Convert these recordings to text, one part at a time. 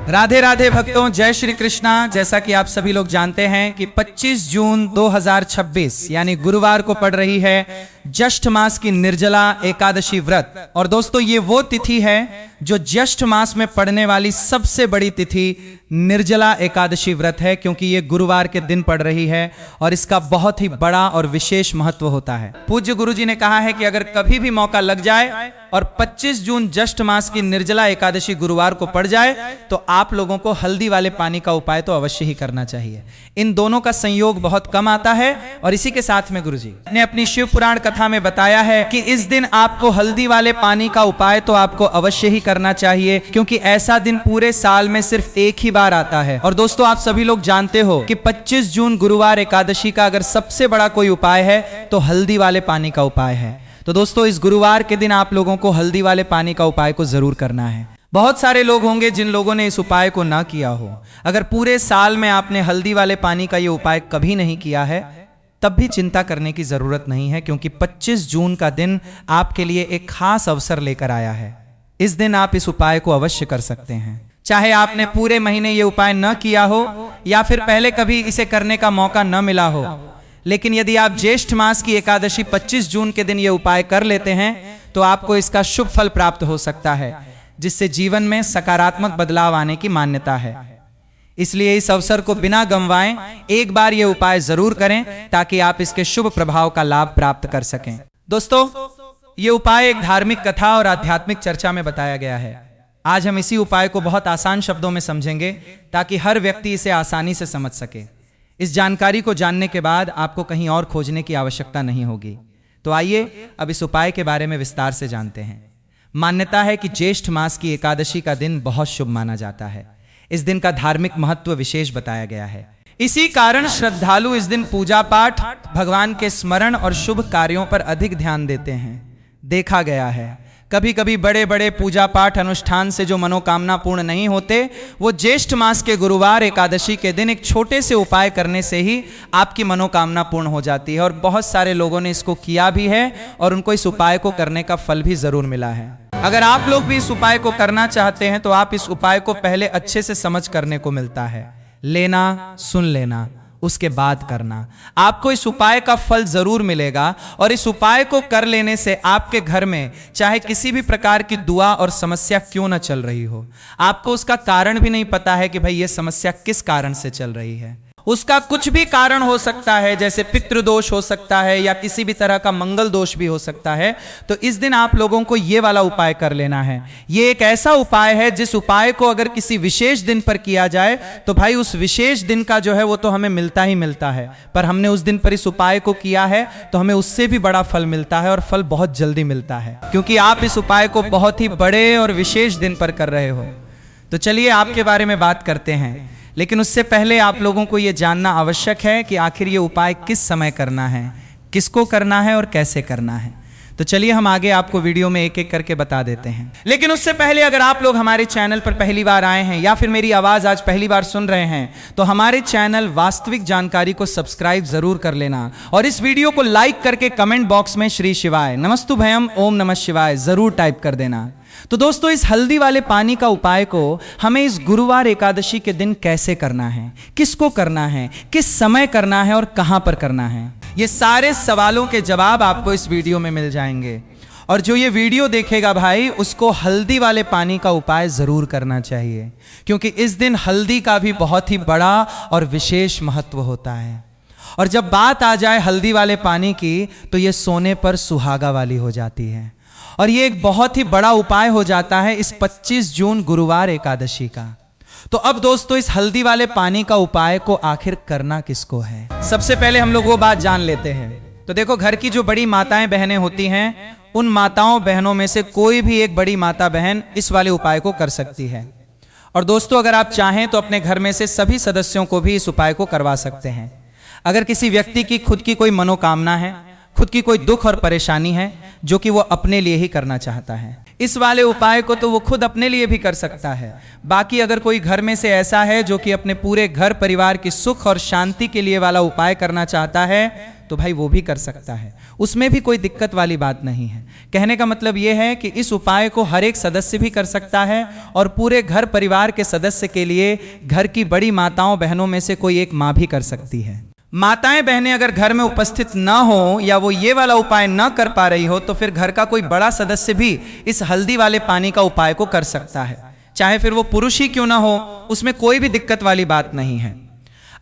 राधे राधे भक्तों, जय श्री कृष्णा। जैसा कि आप सभी लोग जानते हैं कि 25 जून 2026 यानी गुरुवार को पड़ रही है ज्येष्ठ मास की निर्जला एकादशी व्रत। और दोस्तों, ये वो तिथि है जो ज्येष्ठ मास में पड़ने वाली सबसे बड़ी तिथि निर्जला एकादशी व्रत है, क्योंकि ये गुरुवार के दिन पड़ रही है और इसका बहुत ही बड़ा और विशेष महत्व होता है। पूज्य गुरुजी ने कहा है कि अगर कभी भी मौका लग जाए और 25 जून ज्येष्ठ मास की निर्जला एकादशी गुरुवार को पड़ जाए तो आप लोगों को हल्दी वाले पानी का उपाय तो अवश्य ही करना चाहिए। इन दोनों का संयोग बहुत कम आता है। और इसी के साथ में गुरुजी ने अपनी शिव पुराण कथा में बताया है कि इस दिन आपको हल्दी वाले पानी का उपाय तो आपको अवश्य ही करना चाहिए, क्योंकि ऐसा दिन पूरे साल में सिर्फ एक ही बार आता है। और दोस्तों, आप सभी लोग जानते हो कि 25 जून गुरुवार एकादशी का अगर सबसे बड़ा कोई उपाय है तो हल्दी वाले पानी का उपाय है। तो दोस्तों, इस गुरुवार के दिन आप लोगों को हल्दी वाले पानी का उपाय को जरूर करना है। बहुत सारे लोग होंगे जिन लोगों ने इस उपाय को ना किया हो। अगर पूरे साल में आपने हल्दी वाले पानी का ये उपाय कभी नहीं किया है तब भी चिंता करने की जरूरत नहीं है, क्योंकि 25 जून का दिन आपके लिए एक खास अवसर लेकर आया है। इस दिन आप इस उपाय को अवश्य कर सकते हैं। चाहे आपने पूरे महीने ये उपाय न किया हो या फिर पहले कभी इसे करने का मौका न मिला हो, लेकिन यदि आप ज्येष्ठ मास की एकादशी 25 जून के दिन ये उपाय कर लेते हैं तो आपको इसका शुभ फल प्राप्त हो सकता है, जिससे जीवन में सकारात्मक बदलाव आने की मान्यता है। इसलिए इस अवसर को बिना गंवाएं एक बार ये उपाय जरूर करें, ताकि आप इसके शुभ प्रभाव का लाभ प्राप्त कर सकें। दोस्तों, ये उपाय एक धार्मिक कथा और आध्यात्मिक चर्चा में बताया गया है। आज हम इसी उपाय को बहुत आसान शब्दों में समझेंगे ताकि हर व्यक्ति इसे आसानी से समझ सके। इस जानकारी को जानने के बाद आपको कहीं और खोजने की आवश्यकता नहीं होगी। तो आइए अब इस उपाय के बारे में विस्तार से जानते हैं। मान्यता है कि ज्येष्ठ मास की एकादशी का दिन बहुत शुभ माना जाता है। इस दिन का धार्मिक महत्व विशेष बताया गया है। इसी कारण श्रद्धालु इस दिन पूजा पाठ, भगवान के स्मरण और शुभ कार्यों पर अधिक ध्यान देते हैं। देखा गया है कभी कभी बड़े बड़े पूजा पाठ अनुष्ठान से जो मनोकामना पूर्ण नहीं होते, वो ज्येष्ठ मास के गुरुवार एकादशी के दिन एक छोटे से उपाय करने से ही आपकी मनोकामना पूर्ण हो जाती है। और बहुत सारे लोगों ने इसको किया भी है और उनको इस उपाय को करने का फल भी जरूर मिला है। अगर आप लोग भी इस उपाय को करना चाहते हैं तो आप इस उपाय को पहले अच्छे से समझ करने को मिलता है। लेना, सुन लेना, उसके बाद करना। आपको इस उपाय का फल जरूर मिलेगा। और इस उपाय को कर लेने से आपके घर में चाहे किसी भी प्रकार की दुआ और समस्या क्यों ना चल रही हो, आपको उसका कारण भी नहीं पता है कि भाई ये समस्या किस कारण से चल रही है। उसका कुछ भी कारण हो सकता है, जैसे पितृदोष हो सकता है या किसी भी तरह का मंगल दोष भी हो सकता है। तो इस दिन आप लोगों को ये वाला उपाय कर लेना है। ये एक ऐसा उपाय है जिस उपाय को अगर किसी विशेष दिन पर किया जाए तो भाई उस विशेष दिन का जो है वो तो हमें मिलता ही मिलता है, पर हमने उस दिन पर इस उपाय को किया है तो हमें उससे भी बड़ा फल मिलता है, और फल बहुत जल्दी मिलता है, क्योंकि आप इस उपाय को बहुत ही बड़े और विशेष दिन पर कर रहे हो। तो चलिए आपके बारे में बात करते हैं, लेकिन उससे पहले आप लोगों को यह जानना आवश्यक है कि आखिर ये उपाय किस समय करना है, किसको करना है और कैसे करना है। तो चलिए हम आगे आपको वीडियो में एक एक करके बता देते हैं। लेकिन उससे पहले अगर आप लोग हमारे चैनल पर पहली बार आए हैं या फिर मेरी आवाज आज पहली बार सुन रहे हैं तो हमारे चैनल वास्तविक जानकारी को सब्सक्राइब जरूर कर लेना, और इस वीडियो को लाइक करके कमेंट बॉक्स में श्री शिवाय नमस्तु भयम ओम नमः शिवाय जरूर टाइप कर देना। तो दोस्तों, इस हल्दी वाले पानी का उपाय को हमें इस गुरुवार एकादशी के दिन कैसे करना है, किसको करना है, किस समय करना है और कहां पर करना है, ये सारे सवालों के जवाब आपको इस वीडियो में मिल जाएंगे। और जो ये वीडियो देखेगा भाई, उसको हल्दी वाले पानी का उपाय जरूर करना चाहिए, क्योंकि इस दिन हल्दी का भी बहुत ही बड़ा और विशेष महत्व होता है। और जब बात आ जाए हल्दी वाले पानी की तो ये सोने पर सुहागा वाली हो जाती है, और ये एक बहुत ही बड़ा उपाय हो जाता है इस 25 जून गुरुवार एकादशी का। तो अब दोस्तों, इस हल्दी वाले पानी का उपाय को आखिर करना किसको है, सबसे पहले हम लोग वो बात जान लेते हैं। तो देखो, घर की जो बड़ी माताएं बहनें होती हैं, उन माताओं बहनों में से कोई भी एक बड़ी माता बहन इस वाले उपाय को कर सकती है। और दोस्तों, अगर आप चाहें तो अपने घर में से सभी सदस्यों को भी इस उपाय को करवा सकते हैं। अगर किसी व्यक्ति की खुद की कोई मनोकामना है, खुद की कोई दुख और परेशानी है जो कि वो अपने लिए ही करना चाहता है, इस वाले उपाय को तो वो खुद अपने लिए भी कर सकता है। बाकी अगर कोई घर में से ऐसा है जो कि अपने पूरे घर परिवार की सुख और शांति के लिए वाला उपाय करना चाहता है तो भाई वो भी कर सकता है, उसमें भी कोई दिक्कत वाली बात नहीं है। कहने का मतलब ये है कि इस उपाय को हर एक सदस्य भी कर सकता है और पूरे घर परिवार के सदस्य के लिए घर की बड़ी माताओं बहनों में से कोई एक माँ भी कर सकती है। माताएं बहनें अगर घर में उपस्थित ना हो या वो ये वाला उपाय ना कर पा रही हो तो फिर घर का कोई बड़ा सदस्य भी इस हल्दी वाले पानी का उपाय को कर सकता है, चाहे फिर वो पुरुष ही क्यों ना हो, उसमें कोई भी दिक्कत वाली बात नहीं है।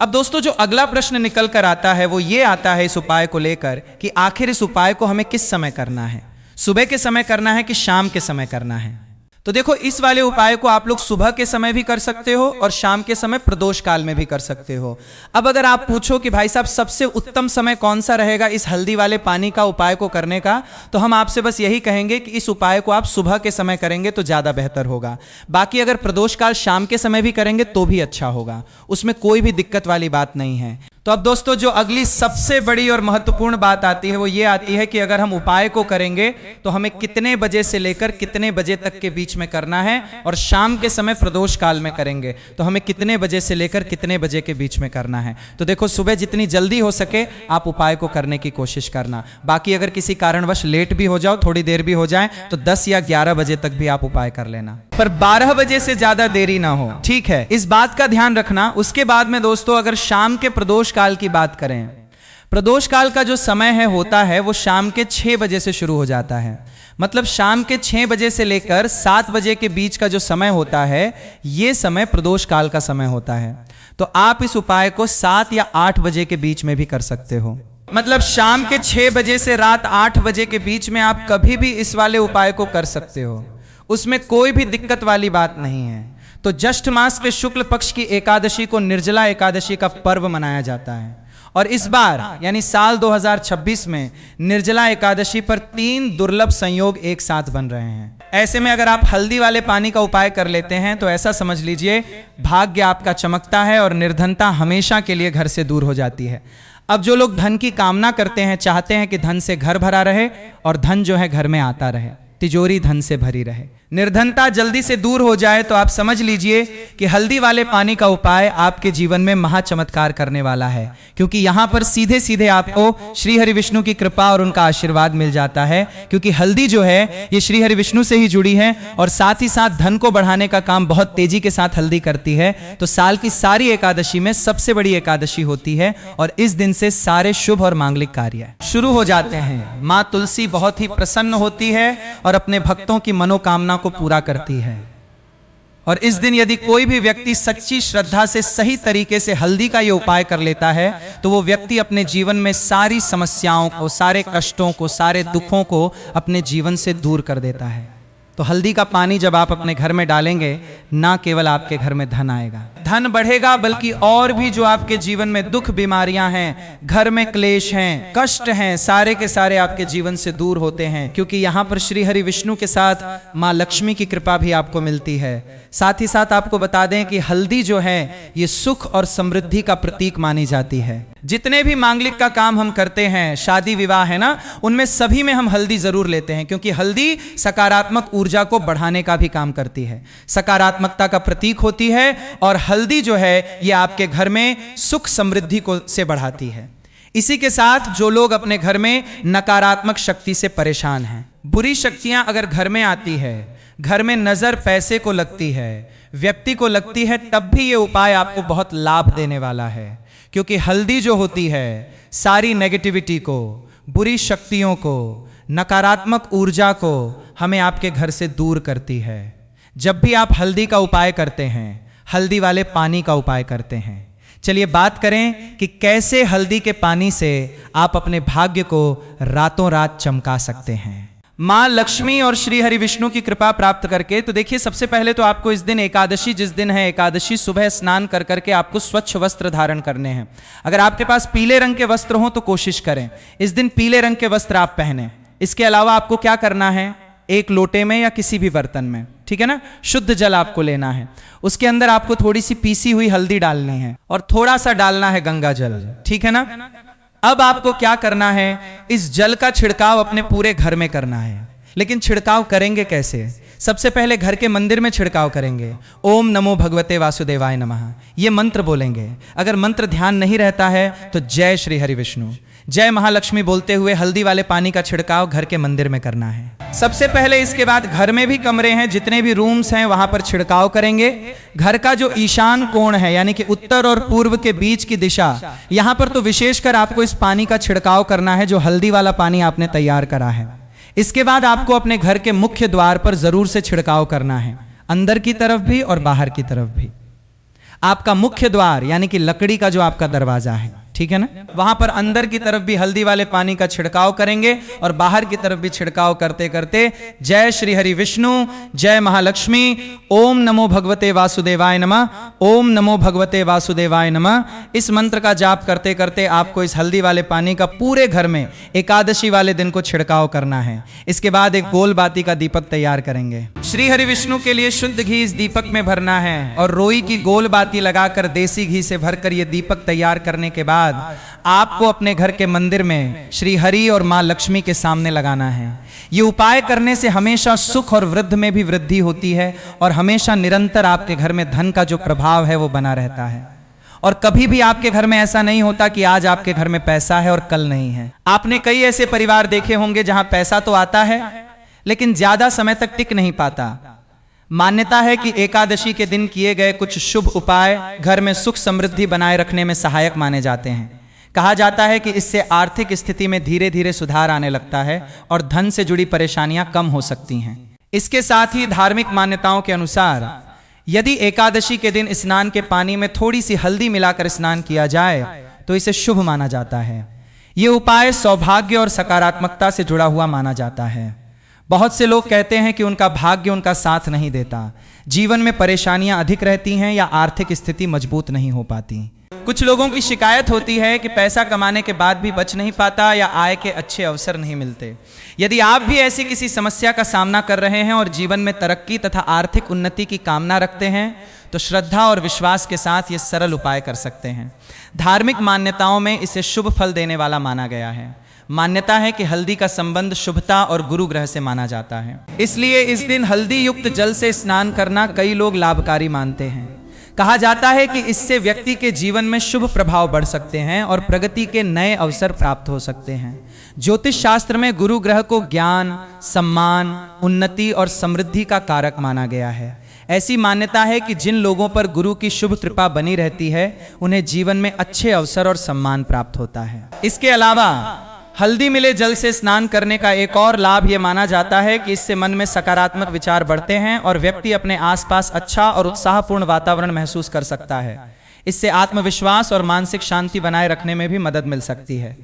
अब दोस्तों जो अगला प्रश्न निकल कर आता है वो ये आता है इस उपाय को लेकर कि आखिर इस उपाय को हमें किस समय करना है, सुबह के समय करना है कि शाम के समय करना है। तो देखो इस वाले उपाय को आप लोग सुबह के समय भी कर सकते हो और शाम के समय प्रदोष काल में भी कर सकते हो। अब अगर आप पूछो कि भाई साहब सबसे उत्तम समय कौन सा रहेगा इस हल्दी वाले पानी का उपाय को करने का, तो हम आपसे बस यही कहेंगे कि इस उपाय को आप सुबह के समय करेंगे तो ज़्यादा बेहतर होगा। बाकी अगर प्रदोष काल शाम के समय भी करेंगे तो भी अच्छा होगा, उसमें कोई भी दिक्कत वाली बात नहीं है। तो अब दोस्तों जो अगली सबसे बड़ी और महत्वपूर्ण बात आती है वो ये आती है कि अगर हम उपाय को करेंगे तो हमें कितने बजे से लेकर कितने बजे तक के बीच में करना है, और शाम के समय प्रदोष काल में करेंगे तो हमें कितने बजे से लेकर कितने बजे के बीच में करना है। तो देखो सुबह जितनी जल्दी हो सके आप उपाय को करने की कोशिश करना। बाकी अगर किसी कारणवश लेट भी हो जाओ, थोड़ी देर भी हो जाए, तो 10 या 11 बजे तक भी आप उपाय कर लेना, पर 12 बजे से ज्यादा देरी ना हो, ठीक है, इस बात का ध्यान रखना। उसके बाद में दोस्तों अगर शाम के प्रदोष काल की बात करें, प्रदोष काल का जो समय है होता है वो शाम के 6 बजे से शुरू हो जाता है। मतलब शाम के 6 बजे से लेकर 7 बजे के बीच का जो समय होता है ये समय प्रदोष काल का समय होता है। तो आप इस उपाय को 7 या 8 बजे के बीच में भी कर सकते हो। मतलब शाम के 6 बजे से रात 8 बजे के बीच में आप कभी भी इस वाले उपाय को कर सकते हो, उसमें कोई भी दिक्कत वाली बात नहीं है। तो ज्येष्ठ मास के शुक्ल पक्ष की एकादशी को निर्जला एकादशी का पर्व मनाया जाता है, और इस बार यानी साल 2026 में निर्जला एकादशी पर 3 दुर्लभ संयोग एक साथ बन रहे हैं। ऐसे में अगर आप हल्दी वाले पानी का उपाय कर लेते हैं तो ऐसा समझ लीजिए भाग्य आपका चमकता है और निर्धनता हमेशा के लिए घर से दूर हो जाती है। अब जो लोग धन की कामना करते हैं, चाहते हैं कि धन से घर भरा रहे और धन जो है घर में आता रहे, तिजोरी धन से भरी रहे, निर्धनता जल्दी से दूर हो जाए, तो आप समझ लीजिए कि हल्दी वाले पानी का उपाय आपके जीवन में महा चमत्कार करने वाला है। क्योंकि यहां पर सीधे सीधे आपको श्री हरि विष्णु की कृपा और उनका आशीर्वाद मिल जाता है, क्योंकि हल्दी जो है ये श्री हरि विष्णु से ही जुड़ी है और साथ ही साथ धन को बढ़ाने का काम बहुत तेजी के साथ हल्दी करती है। तो साल की सारी एकादशी में सबसे बड़ी एकादशी होती है और इस दिन से सारे शुभ और मांगलिक कार्य शुरू हो जाते हैं। माँ तुलसी बहुत ही प्रसन्न होती है और अपने भक्तों की मनोकामना को पूरा करती है। और इस दिन यदि कोई भी व्यक्ति सच्ची श्रद्धा से सही तरीके से हल्दी का ये उपाय कर लेता है तो वो व्यक्ति अपने जीवन में सारी समस्याओं को, सारे कष्टों को, सारे दुखों को अपने जीवन से दूर कर देता है। तो हल्दी का पानी जब आप अपने घर में डालेंगे, ना केवल आपके घर में धन आएगा, धन बढ़ेगा, बल्कि और भी जो आपके जीवन में दुख बीमारियां हैं, घर में क्लेश हैं, कष्ट हैं, सारे के सारे आपके जीवन से दूर होते हैं। क्योंकि यहाँ पर श्री हरि विष्णु के साथ माँ लक्ष्मी की कृपा भी आपको मिलती है। साथ ही साथ आपको बता दें कि हल्दी जो है ये सुख और समृद्धि का प्रतीक मानी जाती है। जितने भी मांगलिक का काम हम करते हैं, शादी विवाह है ना, उनमें सभी में हम हल्दी जरूर लेते हैं, क्योंकि हल्दी सकारात्मक ऊर्जा को बढ़ाने का भी काम करती है, सकारात्मकता का प्रतीक होती है। और हल्दी जो है ये आपके घर में सुख समृद्धि को से बढ़ाती है। इसी के साथ जो लोग अपने घर में नकारात्मक शक्ति से परेशान हैं, बुरी शक्तियां अगर घर में आती है, घर में नजर पैसे को लगती है, व्यक्ति को लगती है, तब भी ये उपाय आपको बहुत लाभ देने वाला है। क्योंकि हल्दी जो होती है सारी नेगेटिविटी को, बुरी शक्तियों को, नकारात्मक ऊर्जा को हमें आपके घर से दूर करती है। जब भी आप हल्दी का उपाय करते हैं, हल्दी वाले पानी का उपाय करते हैं, चलिए बात करें कि कैसे हल्दी के पानी से आप अपने भाग्य को रातों रात चमका सकते हैं माँ लक्ष्मी और श्री हरि विष्णु की कृपा प्राप्त करके। तो देखिए सबसे पहले तो आपको इस दिन एकादशी, जिस दिन है एकादशी, सुबह स्नान कर करके आपको स्वच्छ वस्त्र धारण करने हैं। अगर आपके पास पीले रंग के वस्त्र हों तो कोशिश करें इस दिन पीले रंग के वस्त्र आप पहने। इसके अलावा आपको क्या करना है, एक लोटे में या किसी भी बर्तन में, ठीक है ना, शुद्ध जल आपको लेना है। उसके अंदर आपको थोड़ी सी पीसी हुई हल्दी डालनी है और थोड़ा सा डालना है गंगा जल, ठीक है ना। अब आपको क्या करना है, इस जल का छिड़काव अपने पूरे घर में करना है। लेकिन छिड़काव करेंगे कैसे? सबसे पहले घर के मंदिर में छिड़काव करेंगे। ओम नमो भगवते वासुदेवाय नमः ये मंत्र बोलेंगे। अगर मंत्र ध्यान नहीं रहता है तो जय श्री हरि विष्णु, जय महालक्ष्मी बोलते हुए हल्दी वाले पानी का छिड़काव घर के मंदिर में करना है। सबसे पहले इसके बाद घर में भी कमरे हैं, जितने भी रूम्स हैं वहां पर छिड़काव करेंगे। घर का जो ईशान कोण है यानी कि उत्तर और पूर्व के बीच की दिशा, यहां पर तो विशेषकर आपको इस पानी का छिड़काव करना है जो हल्दी वाला पानी आपने तैयार करा है। इसके बाद आपको अपने घर के मुख्य द्वार पर जरूर से छिड़काव करना है, अंदर की तरफ भी और बाहर की तरफ भी। आपका मुख्य द्वार यानी कि लकड़ी का जो आपका दरवाजा है, ठीक है ना, वहां पर अंदर की तरफ भी हल्दी वाले पानी का छिड़काव करेंगे और बाहर की तरफ भी छिड़काव करते करते जय श्री हरि विष्णु, जय महालक्ष्मी, ओम नमो भगवते वासुदेवाय नमः, ओम नमो भगवते वासुदेवाय नमः, इस मंत्र का जाप करते करते आपको इस हल्दी वाले पानी का पूरे घर में एकादशी वाले दिन को छिड़काव करना है। इसके बाद एक गोल बाती का दीपक तैयार करेंगे। श्री हरि विष्णु के लिए शुद्ध घी इस दीपक में भरना है और रोई की गोल बाती लगाकर देसी घी से भरकर यह दीपक तैयार करने के बाद आपको अपने घर के मंदिर में श्री हरि और मां लक्ष्मी के सामने लगाना है। ये उपाय करने से हमेशा सुख और वृद्धि में भी वृद्धि होती है और हमेशा निरंतर आपके घर में धन का जो प्रभाव है वो बना रहता है। और कभी भी आपके घर में ऐसा नहीं होता कि आज आपके घर में पैसा है और कल नहीं है। आपने कई ऐसे परिवार देखे होंगे जहां पैसा तो आता है लेकिन ज्यादा समय तक टिक नहीं पाता। मान्यता है कि एकादशी के दिन किए गए कुछ शुभ उपाय घर में सुख समृद्धि बनाए रखने में सहायक माने जाते हैं। कहा जाता है कि इससे आर्थिक स्थिति में धीरे धीरे सुधार आने लगता है और धन से जुड़ी परेशानियां कम हो सकती हैं। इसके साथ ही धार्मिक मान्यताओं के अनुसार यदि एकादशी के दिन स्नान के पानी में थोड़ी सी हल्दी मिलाकर स्नान किया जाए तो इसे शुभ माना जाता है। यह उपाय सौभाग्य और सकारात्मकता से जुड़ा हुआ माना जाता है। बहुत से लोग कहते हैं कि उनका भाग्य उनका साथ नहीं देता, जीवन में परेशानियां अधिक रहती हैं या आर्थिक स्थिति मजबूत नहीं हो पाती। कुछ लोगों की शिकायत होती है कि पैसा कमाने के बाद भी बच नहीं पाता या आय के अच्छे अवसर नहीं मिलते। यदि आप भी ऐसी किसी समस्या का सामना कर रहे हैं और जीवन में तरक्की तथा आर्थिक उन्नति की कामना रखते हैं तो श्रद्धा और विश्वास के साथ ये सरल उपाय कर सकते हैं। धार्मिक मान्यताओं में इसे शुभ फल देने वाला माना गया है। मान्यता है कि हल्दी का संबंध शुभता और गुरु ग्रह से माना जाता है, इसलिए इस दिन हल्दी युक्त जल से स्नान करना कई लोग लाभकारी मानते हैं। कहा जाता है कि इससे व्यक्ति के जीवन में शुभ प्रभाव बढ़ सकते हैं और प्रगति के नए अवसर प्राप्त हो सकते हैं। ज्योतिष शास्त्र में गुरु ग्रह को ज्ञान, सम्मान, उन्नति और समृद्धि का कारक माना गया है। ऐसी मान्यता है कि जिन लोगों पर गुरु की शुभ कृपा बनी रहती है उन्हें जीवन में अच्छे अवसर और सम्मान प्राप्त होता है। इसके अलावा हल्दी मिले जल से स्नान करने का एक और लाभ ये माना जाता है कि इससे मन में सकारात्मक विचार बढ़ते हैं और व्यक्ति अपने आसपास अच्छा और उत्साहपूर्ण वातावरण महसूस कर सकता है। इससे आत्मविश्वास और मानसिक शांति बनाए रखने में भी मदद मिल सकती है।